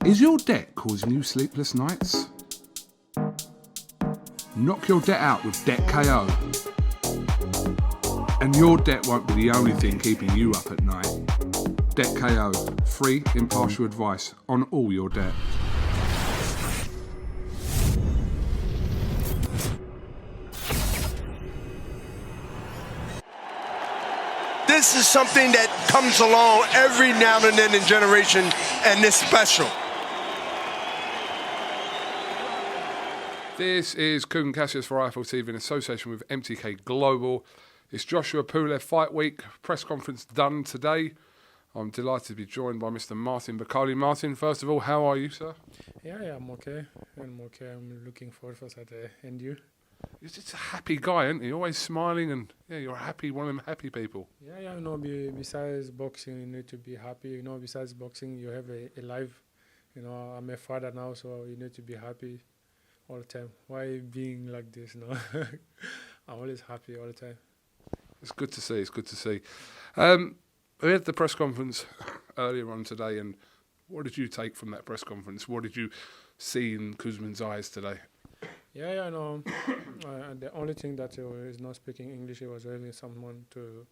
Is your debt causing you sleepless nights? Knock your debt out with Debt KO. And your debt won't be the only thing keeping you up at night. Debt KO, free, impartial advice on all your debt. This is something that comes along every now and then in generation, and it's special. This is KUGAN CASSIUS for IFL TV in association with MTK Global. It's Joshua Pulev Fight Week, press conference done today. I'm delighted to be joined by Mr. Martin Bakole. Martin, first of all, how are you, sir? Yeah, I'm okay. I'm looking forward for Saturday. And you? You're just a happy guy, aren't you? Always smiling and, yeah, you're happy, one of them happy people. Yeah, besides boxing, you need to be happy. Besides boxing, you have a life. I'm a father now, so you need to be happy all the time. Why being like this, I'm always happy all the time. It's good to see, we had the press conference earlier on today, and what did you take from that press conference? What did you see in Kuzmin's eyes today? Yeah, no. The only thing that is not speaking English, it was really someone to,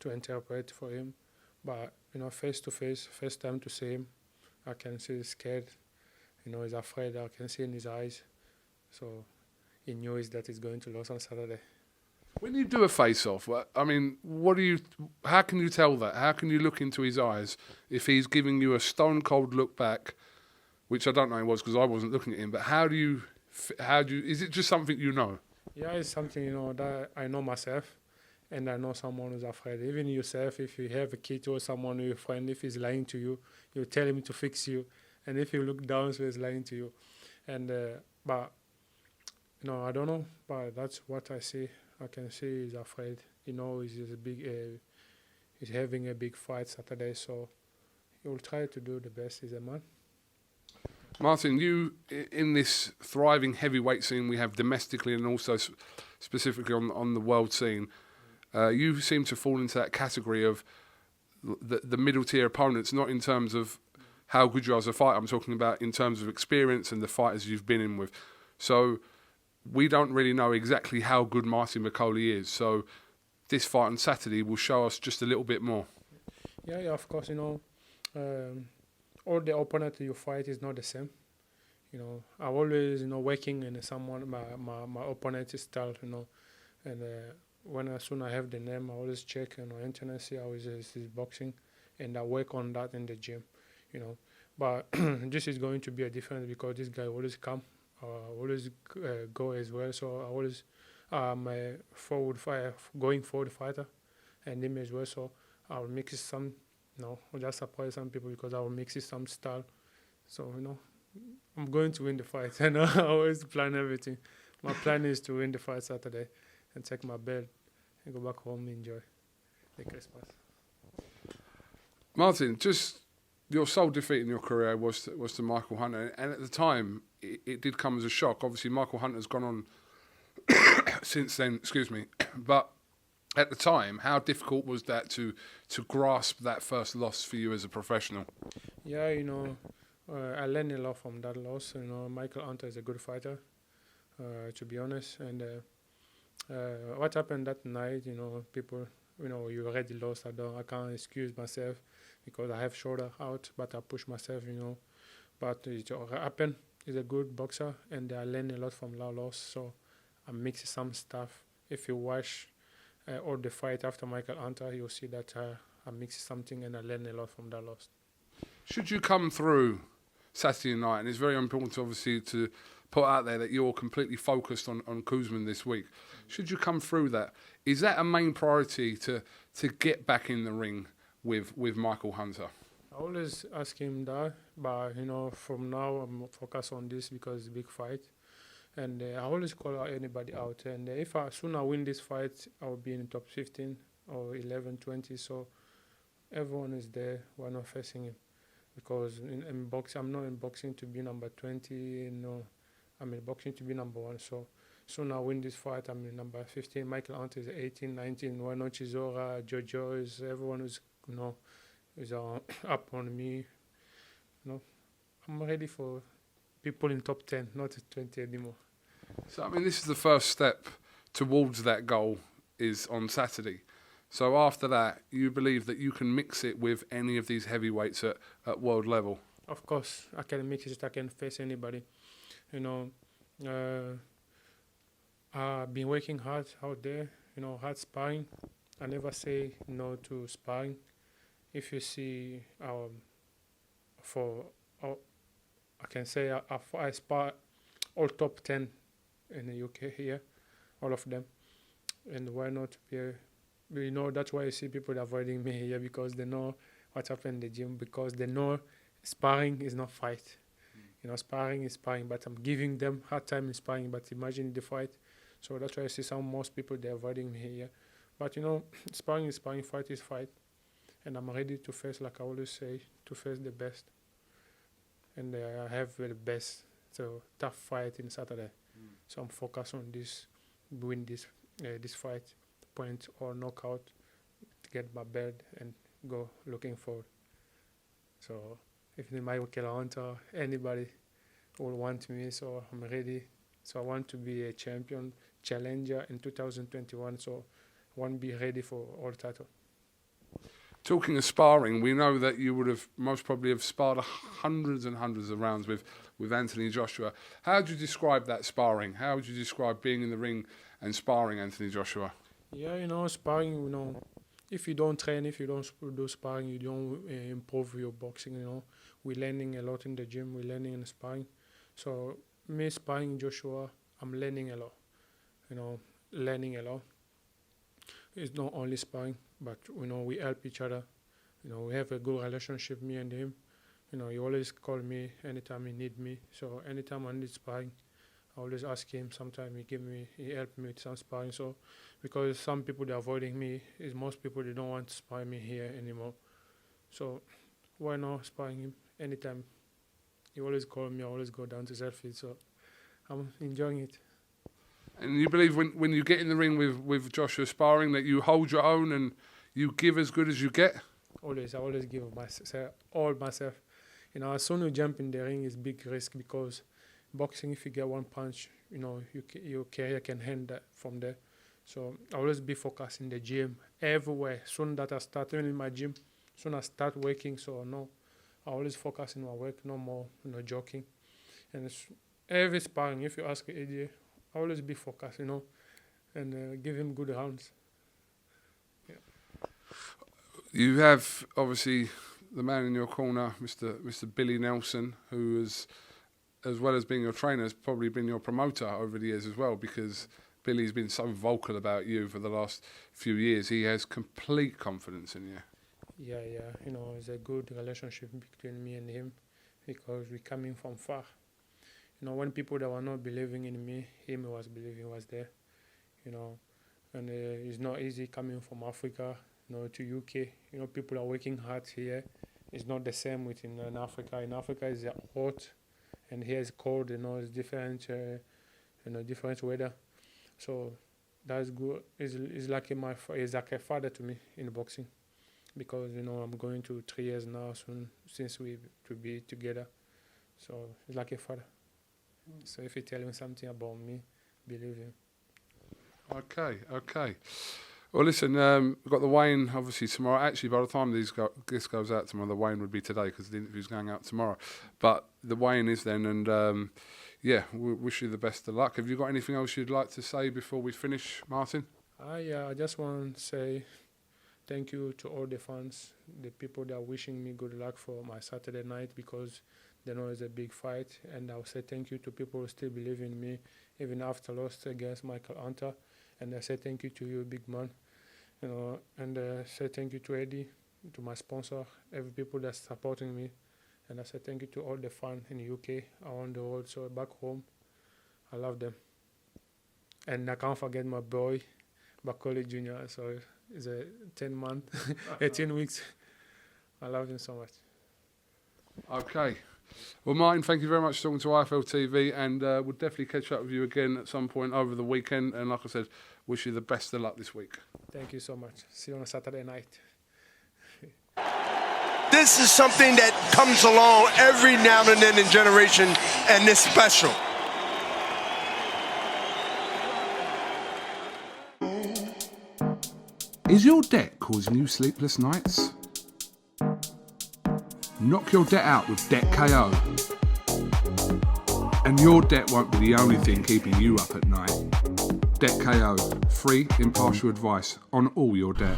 to interpret for him. But face to face, first time to see him, I can see he's scared. He's afraid. I can see in his eyes. So he knows that he's going to lose on Saturday. When you do a face-off, how can you tell that? How can you look into his eyes if he's giving you a stone-cold look back, which I don't know he was because I wasn't looking at him, but how do you, is it just something you know? Yeah, it's something, that I know myself, and I know someone who's afraid. Even yourself, if you have a kid or someone, your friend, if he's lying to you, you tell him to fix you, and if you look down, so he's lying to you. And, but, I don't know, but that's what I see. I can see he's afraid. He's having a big fight Saturday, so he will try to do the best. He's a man. Martin, you, in this thriving heavyweight scene we have domestically and also specifically on the world scene, you seem to fall into that category of the middle tier opponents, not in terms of how good you are as a fighter. I'm talking about in terms of experience and the fighters you've been in with. So we don't really know exactly how good Martin Bakole is. So this fight on Saturday will show us just a little bit more. Yeah, of course, all the opponent you fight is not the same. I always, working in someone, my opponent is style, and as soon as I have the name, I always check on internet, see how is boxing, and I work on that in the gym, But this is going to be a difference because this guy always come, always go as well. So I always going forward fighter, and him as well. So I'll mix some. Just surprise some people because I will mix it some style. So, I'm going to win the fight. I always plan everything. My plan is to win the fight Saturday and take my belt and go back home and enjoy the Christmas. Martin, just your sole defeat in your career was to Michael Hunter. And at the time, it did come as a shock. Obviously, Michael Hunter's gone on since then, but at the time, how difficult was that to grasp that first loss for you as a professional? Yeah, I learned a lot from that loss. Michael Hunter is a good fighter, to be honest. And what happened that night, people, you already lost. I can't excuse myself because I have shoulder out, but I push myself, But it happened. He's a good boxer, and I learned a lot from that loss. So I mixed some stuff. If you watch or the fight after Michael Hunter, you'll see that I mixed something and I learned a lot from that loss. Should you come through Saturday night, and it's very important obviously to put out there that you're completely focused on Kuzmin this week. Should you come through that, is that a main priority to get back in the ring with Michael Hunter? I always ask him that, but from now I'm focused on this because it's a big fight. And I always call out anybody out. And if I soon I win this fight, I will be in the top 15 or 11, 20. So everyone is there. We're not facing him. Because in boxing, I'm not in boxing to be number 20. I'm in boxing to be number 1. So soon I win this fight, I'm in number 15. Michael Hunter is 18, 19. Wano Chisora, Jojo, everyone is, is up on me. You know, I'm ready for people in top 10, not 20 anymore. So, I mean, this is the first step towards that goal is on Saturday. So after that, you believe that you can mix it with any of these heavyweights at world level? Of course, I can mix it. I can face anybody. You know, I've been working hard out there. You know, hard sparring. I never say no to sparring. If you see, I can say I spar all top 10 in the UK here, all of them. And why not be? You know, that's why you see people avoiding me here, because they know what happened in the gym, because they know sparring is not fight. You know, sparring is sparring, but I'm giving them hard time in sparring, but imagine the fight. So that's why I see most people, they're avoiding me here. But you know, sparring is sparring, fight is fight. And I'm ready to face, like I always say, to face the best. And I have the best, so tough fight in Saturday. So I'm focused on this, win this fight, point or knockout, get my belt and go looking forward. So if Michael Hunter, anybody will want me, so I'm ready. So I want to be a champion, challenger in 2021. So I want to be ready for all title. Talking of sparring, we know that you would have most probably have sparred hundreds and hundreds of rounds with Anthony Joshua. How would you describe that sparring? How would you describe being in the ring and sparring Anthony Joshua? Yeah, you know, sparring, you know, if you don't train, if you don't do sparring, you don't improve your boxing, you know. We're learning a lot in the gym, we're learning in sparring. So me sparring Joshua, I'm learning a lot, you know, learning a lot. It's not only sparring, but, you know, we help each other. You know, we have a good relationship, me and him. You know, he always call me anytime he need me. So anytime I need sparring, I always ask him. Sometimes he help me with some sparring. So because some people they're avoiding me, is most people they don't want to spar me here anymore. So why not sparring him anytime? He always call me. I always go down to selfie. So I'm enjoying it. And you believe when you get in the ring with Joshua sparring that you hold your own and you give as good as you get? Always, I always give all myself. You know, as soon as you jump in the ring, it's big risk, because boxing, if you get one punch, you know, your career can end that from there. So I always be focused in the gym, everywhere. Soon that I start, even in my gym, soon I start working, so no, I always focus in my work, no more, you know, joking. And it's every sparring, if you ask AJ, I always be focused, you know, and give him good rounds. Yeah. You have, obviously, the man in your corner, Mr. Billy Nelson, who is, as well as being your trainer, has probably been your promoter over the years as well, because Billy's been so vocal about you for the last few years. He has complete confidence in you. Yeah, you know, it's a good relationship between me and him, because we're coming from far. You know, when people that were not believing in me, him was believing, was there, you know. And it's not easy coming from Africa, you know, to UK. You know, people are working hard here. It's not the same within in Africa. In Africa, it's hot, and here it's cold. You know, it's different, you know, different weather. So that's good. It's like it's like a father to me in boxing, because, you know, I'm going to 3 years now soon since we to be together. So it's like a father. So if you tell him something about me, believe him. Okay. Well, listen, we've got the weigh-in obviously tomorrow. Actually, by the time this goes out tomorrow, the weigh-in would be today, because the interview's going out tomorrow. But the weigh-in is then, and yeah, we wish you the best of luck. Have you got anything else you'd like to say before we finish, Martin? I just want to say thank you to all the fans, the people that are wishing me good luck for my Saturday night, because they know it's a big fight. And I'll say thank you to people who still believe in me, even after lost against Michael Hunter. And I say thank you to you, big man. You know, and say thank you to Eddie, to my sponsor, every people that's supporting me. And I say thank you to all the fans in the UK, around the world, so back home. I love them. And I can't forget my boy, Bakole Jr. So it's a 10 month, 18 weeks. I love him so much. Okay. Well, Martin, thank you very much for talking to IFL TV, and we'll definitely catch up with you again at some point over the weekend. And like I said, wish you the best of luck this week. Thank you so much. See you on a Saturday night. This is something that comes along every now and then in generation, and it's special. Is your debt causing you sleepless nights? Knock your debt out with Debt KO. And your debt won't be the only thing keeping you up at night. Debt KO, free impartial advice on all your debt.